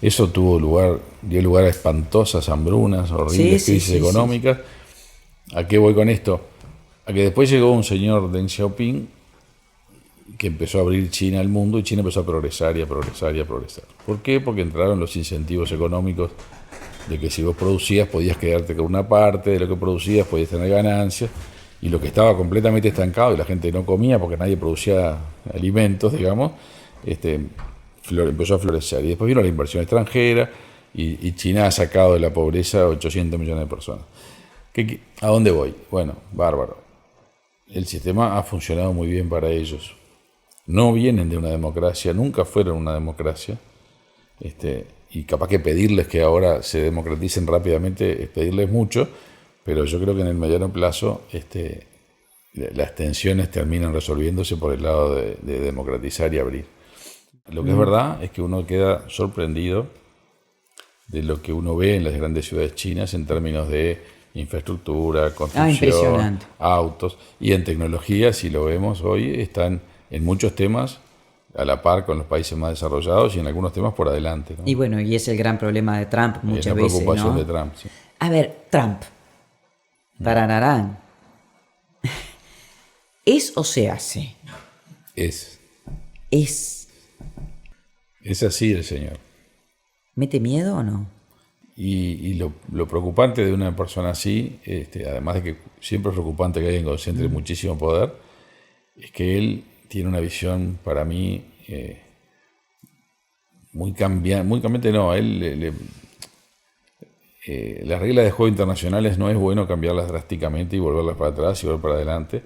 A: Eso dio lugar a espantosas hambrunas, horribles crisis económicas. ¿A qué voy con esto? A que después llegó un señor Deng Xiaoping que empezó a abrir China al mundo y China empezó a progresar y a progresar y a progresar. ¿Por qué? Porque entraron los incentivos económicos de que si vos producías podías quedarte con una parte de lo que producías, podías tener ganancias, y lo que estaba completamente estancado y la gente no comía porque nadie producía alimentos, digamos, empezó a florecer. Y después vino la inversión extranjera y China ha sacado de la pobreza 800 millones de personas. ¿A dónde voy? Bueno, bárbaro. El sistema ha funcionado muy bien para ellos. No vienen de una democracia, nunca fueron una democracia. Y capaz que pedirles que ahora se democraticen rápidamente es pedirles mucho, pero yo creo que en el mediano plazo las tensiones terminan resolviéndose por el lado de democratizar y abrir. Lo que es verdad es que uno queda sorprendido de lo que uno ve en las grandes ciudades chinas en términos de infraestructura, construcción, autos, y en tecnología, si lo vemos hoy, están en muchos temas a la par con los países más desarrollados y en algunos temas por adelante, ¿no?
B: Y bueno, y es el gran problema de Trump muchas veces,
A: es la preocupación,
B: ¿no?
A: de Trump, sí.
B: A ver, Trump, tarararán, ¿es o se hace?
A: Es así el señor.
B: ¿Mete miedo o no?
A: Y lo preocupante de una persona así, además de que siempre es preocupante que alguien concentre muchísimo poder, es que él tiene una visión, para mí, muy cambiante. No, las reglas de juego internacionales no es bueno cambiarlas drásticamente y volverlas para atrás y volver para adelante,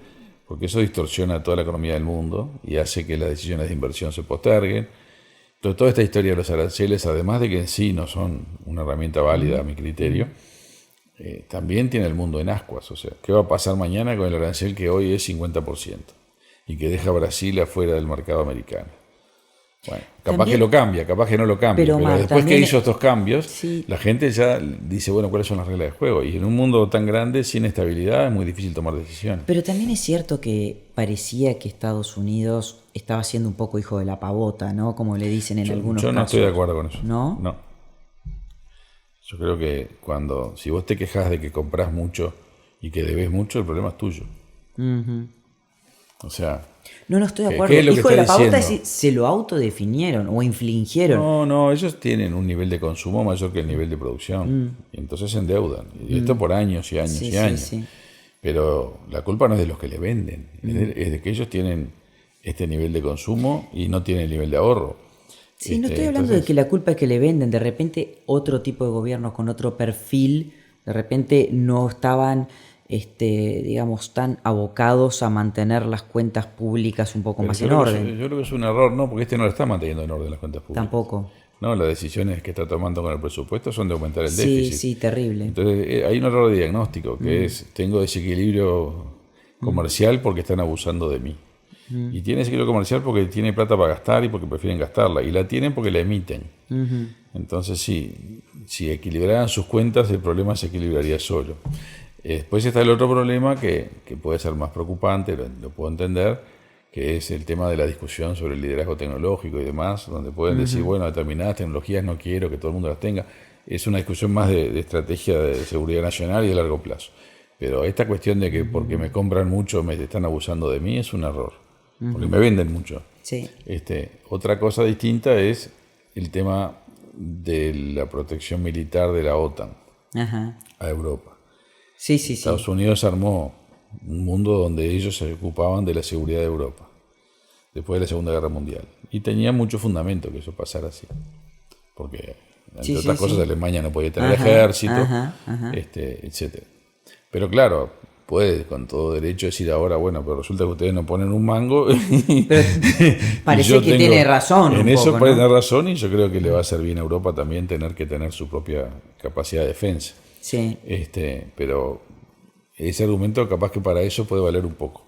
A: porque eso distorsiona toda la economía del mundo y hace que las decisiones de inversión se posterguen. Entonces, toda esta historia de los aranceles, además de que en sí no son una herramienta válida a mi criterio, también tiene el mundo en ascuas. O sea, ¿qué va a pasar mañana con el arancel que hoy es 50% y que deja a Brasil afuera del mercado americano? Bueno, capaz también, que lo cambia, capaz que no lo cambia, pero después que hizo estos cambios, sí, la gente ya dice, bueno, ¿cuáles son las reglas de juego? Y en un mundo tan grande, sin estabilidad, es muy difícil tomar decisiones.
B: Pero también es cierto que parecía que Estados Unidos estaba siendo un poco hijo de la pavota, ¿no? Como le dicen en algunos casos.
A: Yo no estoy de acuerdo con eso.
B: ¿No?
A: No. Yo creo que si vos te quejas de que comprás mucho y que debes mucho, el problema es tuyo. O sea...
B: No estoy de acuerdo. Hijo de la pavota se lo autodefinieron o infligieron.
A: No, ellos tienen un nivel de consumo mayor que el nivel de producción. Y entonces se endeudan. Y esto por años y años y años. Sí. Pero la culpa no es de los que le venden. Es de que ellos tienen este nivel de consumo y no tiene el nivel de ahorro.
B: Sí, no estoy hablando de que la culpa es que le venden. De repente otro tipo de gobiernos con otro perfil, de repente no estaban, digamos, tan abocados a mantener las cuentas públicas un poco más en orden.
A: Yo creo que es un error, ¿no? Porque no lo está manteniendo en orden las cuentas públicas.
B: Tampoco.
A: No, las decisiones que está tomando con el presupuesto son de aumentar el déficit.
B: Sí, terrible.
A: Entonces hay un error de diagnóstico, que es, tengo desequilibrio comercial porque están abusando de mí. Y tiene desequilibrio comercial porque tiene plata para gastar y porque prefieren gastarla. Y la tienen porque la emiten. Entonces sí, si equilibraran sus cuentas, el problema se equilibraría solo. Después está el otro problema que puede ser más preocupante, lo puedo entender, que es el tema de la discusión sobre el liderazgo tecnológico y demás, donde pueden decir, bueno, determinadas tecnologías no quiero que todo el mundo las tenga. Es una discusión más de estrategia de seguridad nacional y de largo plazo. Pero esta cuestión de que porque me compran mucho me están abusando de mí es un error, porque me venden mucho.
B: Sí.
A: Otra cosa distinta es el tema de la protección militar de la OTAN a Europa.
B: Sí.
A: Estados Unidos armó un mundo donde ellos se ocupaban de la seguridad de Europa después de la Segunda Guerra Mundial. Y tenía mucho fundamento que eso pasara así. Porque, entre otras cosas, Alemania no podía tener ejército, etc. Pero claro, puede con todo derecho decir ahora, bueno, pero resulta que ustedes no ponen un mango.
B: Pero parece que tiene razón.
A: En eso parece tener razón, y yo creo que le va a hacer bien a Europa también tener que tener su propia capacidad de defensa.
B: Sí.
A: Pero ese argumento capaz que para eso puede valer un poco.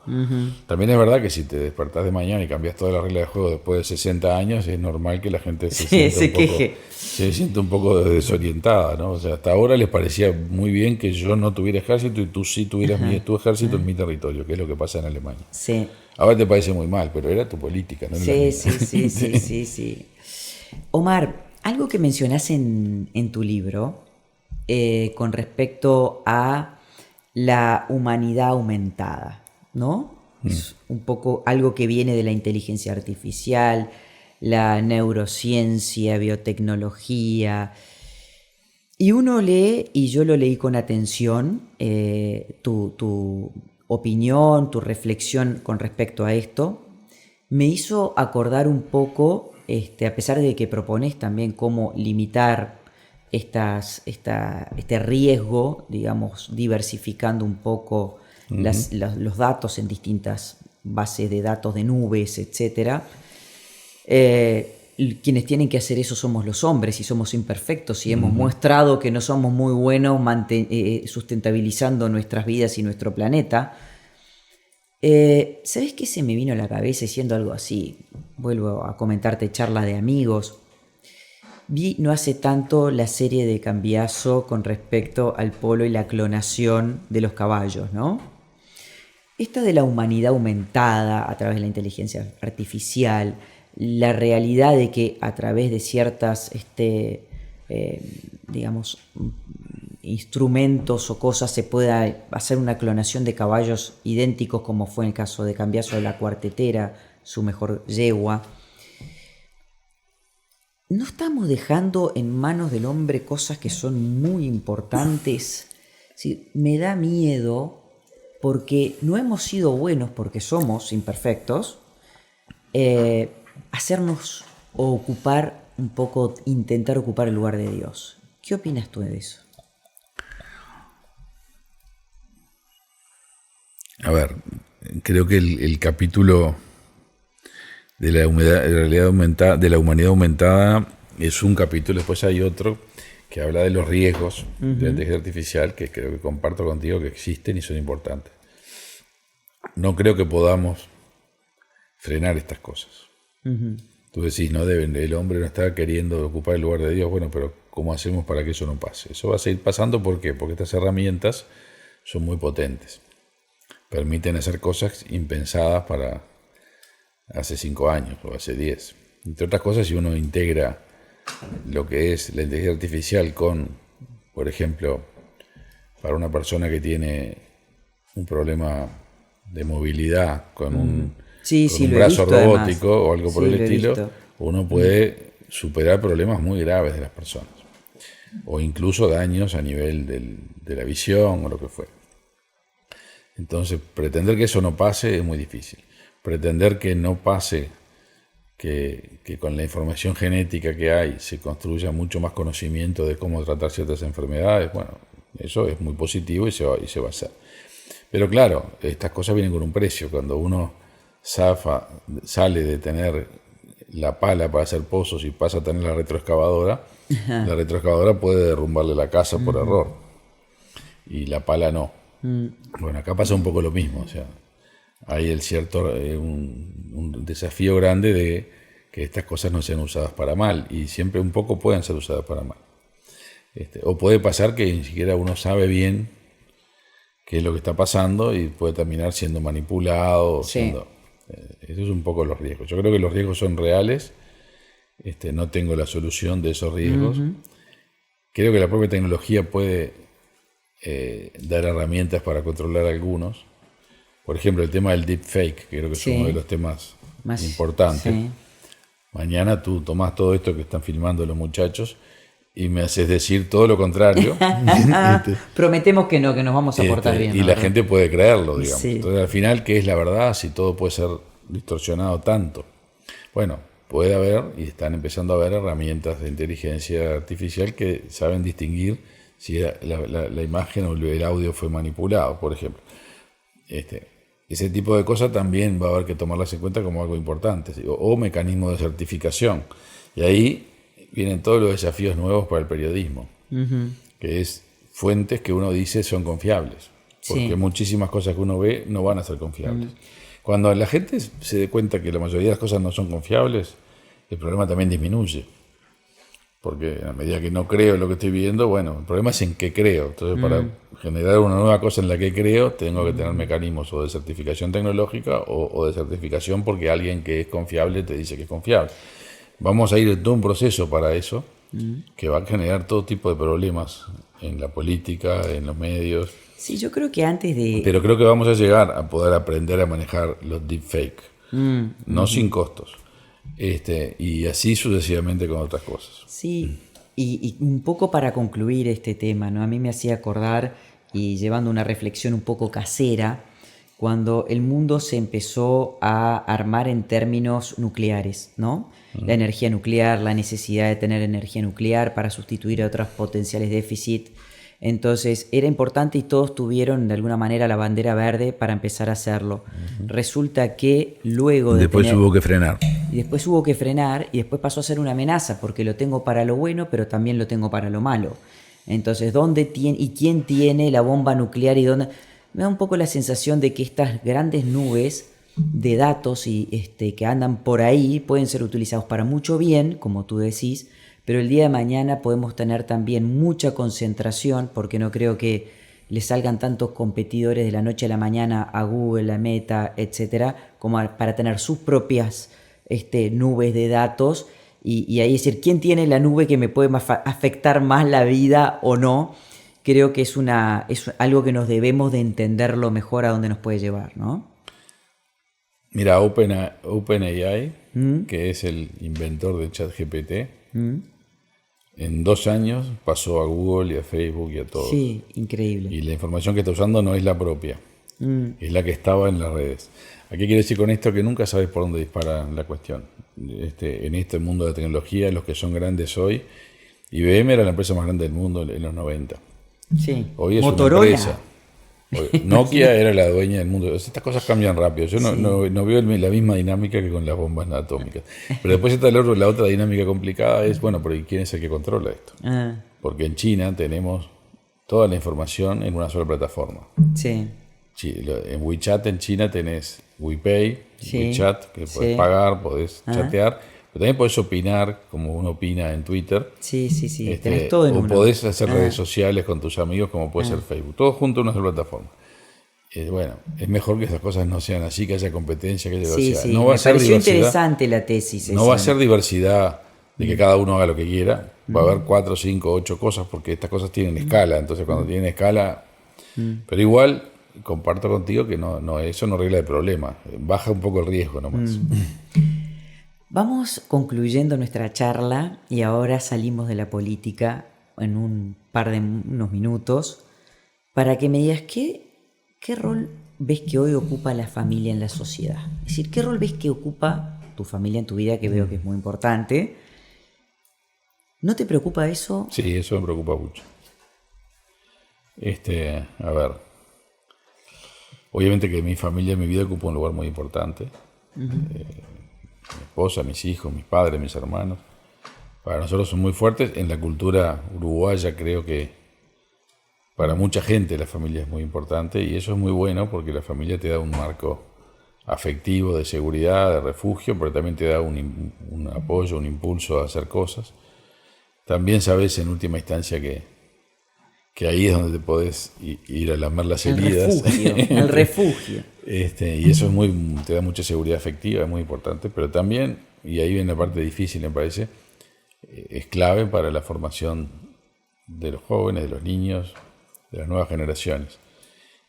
A: También es verdad que si te despertás de mañana y cambias toda la regla de juego después de 60 años, es normal que la gente se sienta un poco desorientada, ¿no? O sea, hasta ahora les parecía muy bien que yo no tuviera ejército y tú sí tuvieras tu ejército en mi territorio, que es lo que pasa en Alemania.
B: Sí.
A: Ahora te parece muy mal, pero era tu política, ¿no?
B: Sí. Omar, algo que mencionás en tu libro con respecto a la humanidad aumentada, ¿no? Es un poco algo que viene de la inteligencia artificial, la neurociencia, biotecnología. Y uno lee, y yo lo leí con atención, tu opinión, tu reflexión con respecto a esto, me hizo acordar un poco, a pesar de que propones también cómo limitar este riesgo, digamos, diversificando un poco los datos en distintas bases de datos de nubes, etc. Quienes tienen que hacer eso somos los hombres y somos imperfectos y hemos mostrado que no somos muy buenos sustentabilizando nuestras vidas y nuestro planeta. ¿Sabes qué se me vino a la cabeza siendo algo así? Vuelvo a comentarte charla de amigos. Vi no hace tanto la serie de Cambiaso con respecto al polo y la clonación de los caballos, ¿no? Esta de la humanidad aumentada a través de la inteligencia artificial, la realidad de que a través de ciertas, digamos, instrumentos o cosas se pueda hacer una clonación de caballos idénticos, como fue en el caso de Cambiaso de la Cuartetera, su mejor yegua. ¿No estamos dejando en manos del hombre cosas que son muy importantes? Sí, me da miedo porque no hemos sido buenos, porque somos imperfectos, hacernos o ocupar un poco, intentar ocupar el lugar de Dios. ¿Qué opinas tú de eso?
A: A ver, creo que el capítulo de la humanidad aumentada es un capítulo. Después hay otro que habla de los riesgos de la inteligencia artificial, que creo que comparto contigo que existen y son importantes. No creo que podamos frenar estas cosas. Tú decís, no deben, el hombre no está queriendo ocupar el lugar de Dios. Bueno, pero ¿cómo hacemos para que eso no pase? Eso va a seguir pasando. ¿Por qué? Porque estas herramientas son muy potentes. Permiten hacer cosas impensadas para hace 5 años o hace 10. Entre otras cosas, si uno integra lo que es la inteligencia artificial con, por ejemplo, para una persona que tiene un problema de movilidad con un brazo robótico además, o algo por el estilo, uno puede superar problemas muy graves de las personas o incluso daños a nivel de la visión o lo que fuera. Entonces, pretender que eso no pase es muy difícil. pretender que no pase, que con la información genética que hay se construya mucho más conocimiento de cómo tratar ciertas enfermedades, bueno, eso es muy positivo y se va a hacer. Pero claro, estas cosas vienen con un precio. Cuando uno sale de tener la pala para hacer pozos y pasa a tener la retroexcavadora, la retroexcavadora puede derrumbarle la casa por error y la pala no. Bueno, acá pasa un poco lo mismo, o sea, hay un desafío grande de que estas cosas no sean usadas para mal, y siempre un poco pueden ser usadas para mal. O puede pasar que ni siquiera uno sabe bien qué es lo que está pasando y puede terminar siendo manipulado.
B: Sí.
A: Eso es un poco los riesgos. Yo creo que los riesgos son reales. No tengo la solución de esos riesgos. Creo que la propia tecnología puede dar herramientas para controlar algunos. Por ejemplo, el tema del deepfake, que creo que es uno de los temas más importantes. Sí. Mañana tú tomás todo esto que están filmando los muchachos y me haces decir todo lo contrario.
B: Prometemos que no, que nos vamos a portar bien.
A: Y la gente puede creerlo, digamos.
B: Sí.
A: Entonces, al final, ¿qué es la verdad si todo puede ser distorsionado tanto? Bueno, puede haber, y están empezando a haber herramientas de inteligencia artificial que saben distinguir si la imagen o el audio fue manipulado, por ejemplo. Ese tipo de cosas también va a haber que tomarlas en cuenta como algo importante, o mecanismos de certificación. Y ahí vienen todos los desafíos nuevos para el periodismo, que es fuentes que uno dice son confiables, porque muchísimas cosas que uno ve no van a ser confiables. Cuando la gente se dé cuenta que la mayoría de las cosas no son confiables, el problema también disminuye. Porque a medida que no creo en lo que estoy viendo, bueno, el problema es en qué creo. Entonces, para generar una nueva cosa en la que creo, tengo que tener mecanismos o de certificación tecnológica o de certificación porque alguien que es confiable te dice que es confiable. Vamos a ir en todo un proceso para eso, que va a generar todo tipo de problemas en la política, en los medios.
B: Sí, yo creo que antes de...
A: Pero creo que vamos a llegar a poder aprender a manejar los deepfake, no sin costos. Y así sucesivamente con otras cosas.
B: Sí, y un poco para concluir este tema, ¿no? A mí me hacía acordar, y llevando una reflexión un poco casera, cuando el mundo se empezó a armar en términos nucleares, ¿no? La energía nuclear, la necesidad de tener energía nuclear para sustituir a otros potenciales déficits. Entonces era importante y todos tuvieron de alguna manera la bandera verde para empezar a hacerlo. Resulta que luego de
A: después hubo que frenar.
B: Y después hubo que frenar y después pasó a ser una amenaza porque lo tengo para lo bueno pero también lo tengo para lo malo. Entonces, ¿dónde tiene y quién tiene la bomba nuclear y dónde? Me da un poco la sensación de que estas grandes nubes de datos y que andan por ahí pueden ser utilizados para mucho bien, como tú decís, pero el día de mañana podemos tener también mucha concentración, porque no creo que le salgan tantos competidores de la noche a la mañana a Google, a Meta, etcétera, como para tener sus propias nubes de datos y ahí decir quién tiene la nube que me puede afectar más la vida o no. Creo que es algo que nos debemos de entenderlo mejor a dónde nos puede llevar, ¿no?
A: Mira, OpenAI, que es el inventor de ChatGPT, en 2 años pasó a Google y a Facebook y a todos.
B: Sí, increíble.
A: Y la información que está usando no es la propia, es la que estaba en las redes. ¿A qué quiero decir con esto? Que nunca sabes por dónde dispara la cuestión. En este mundo de la tecnología, los que son grandes hoy, IBM era la empresa más grande del mundo en los 90.
B: Sí.
A: Hoy es
B: Motorola.
A: una empresa. Nokia era la dueña del mundo. Estas cosas cambian rápido. Yo no veo la misma dinámica que con las bombas atómicas. Pero después está la otra dinámica complicada es, bueno, pero ¿quién es el que controla esto? Porque en China tenemos toda la información en una sola plataforma.
B: Sí.
A: En WeChat en China tenés WePay, WeChat, que podés pagar, podés chatear, pero también podés opinar, como uno opina en Twitter.
B: Sí. Tenés todo en uno.
A: O podés hacer redes sociales con tus amigos, como puede ser Facebook. Todo junto en una sola plataforma. Bueno, es mejor que esas cosas no sean así, que haya competencia, que haya diversidad.
B: Sí,
A: no va
B: me
A: a ser
B: pareció
A: diversidad,
B: interesante la tesis.
A: No va a ser diversidad de que cada uno haga lo que quiera. Va a haber 4, 5, 8 cosas, porque estas cosas tienen escala. Entonces, cuando tienen escala... Pero igual... comparto contigo que eso no arregla el problema, baja un poco el riesgo nomás.
B: Vamos concluyendo nuestra charla y ahora salimos de la política en unos minutos para que me digas qué rol ves que hoy ocupa la familia en la sociedad? Es decir, ¿qué rol ves que ocupa tu familia en tu vida, que veo que es muy importante? ¿No te preocupa eso?
A: Sí, eso me preocupa mucho. A ver, obviamente que mi familia en mi vida ocupa un lugar muy importante. Mi esposa, mis hijos, mis padres, mis hermanos. Para nosotros son muy fuertes. En la cultura uruguaya creo que para mucha gente la familia es muy importante y eso es muy bueno porque la familia te da un marco afectivo, de seguridad, de refugio, pero también te da un apoyo, un impulso a hacer cosas. También sabes en última instancia que ahí es donde te podés ir a lamer las heridas.
B: El refugio.
A: Y eso te da mucha seguridad afectiva, es muy importante, pero también, y ahí viene la parte difícil me parece, es clave para la formación de los jóvenes, de los niños, de las nuevas generaciones.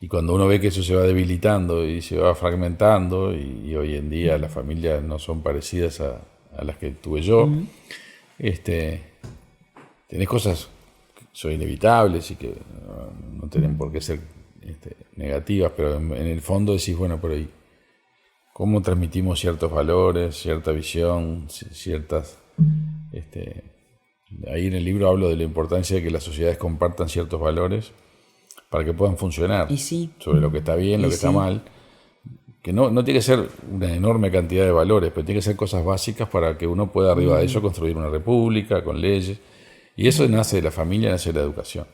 A: Y cuando uno ve que eso se va debilitando y se va fragmentando, y hoy en día las familias no son parecidas a las que tuve yo, tenés cosas que son inevitables y que no tienen por qué ser negativas, pero en el fondo decís, bueno, pero ¿y cómo transmitimos ciertos valores, cierta visión, ciertas... ahí en el libro hablo de la importancia de que las sociedades compartan ciertos valores para que puedan funcionar, sobre lo que está bien, lo que está mal, que no tiene que ser una enorme cantidad de valores, pero tiene que ser cosas básicas para que uno pueda arriba de eso construir una república con leyes, y eso nace de la familia, nace de la educación.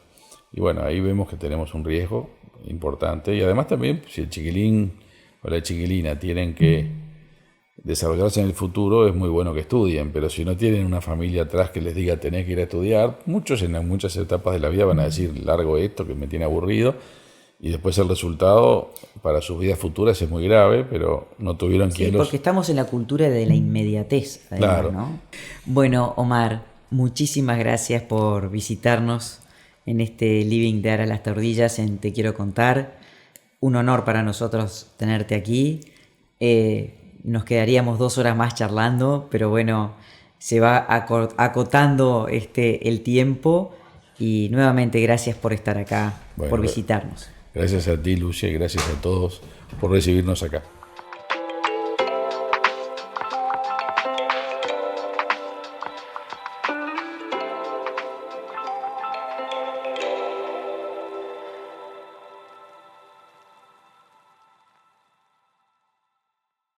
A: Y bueno, ahí vemos que tenemos un riesgo importante, y además también si el chiquilín o la chiquilina tienen que desarrollarse en el futuro, es muy bueno que estudien, pero si no tienen una familia atrás que les diga tenés que ir a estudiar, muchos en muchas etapas de la vida van a decir largo esto que me tiene aburrido, y después el resultado para sus vidas futuras es muy grave, pero no tuvieron quien los...
B: porque estamos en la cultura de la inmediatez, además,
A: claro,
B: ¿no? Bueno, Omar, muchísimas gracias por visitarnos en este living de Ara las Tordillas en Te Quiero Contar. Un honor para nosotros tenerte aquí. Nos quedaríamos 2 horas más charlando, pero bueno, se va acotando el tiempo, y nuevamente gracias por estar acá, por visitarnos.
A: Gracias a ti, Lucia, y gracias a todos por recibirnos acá.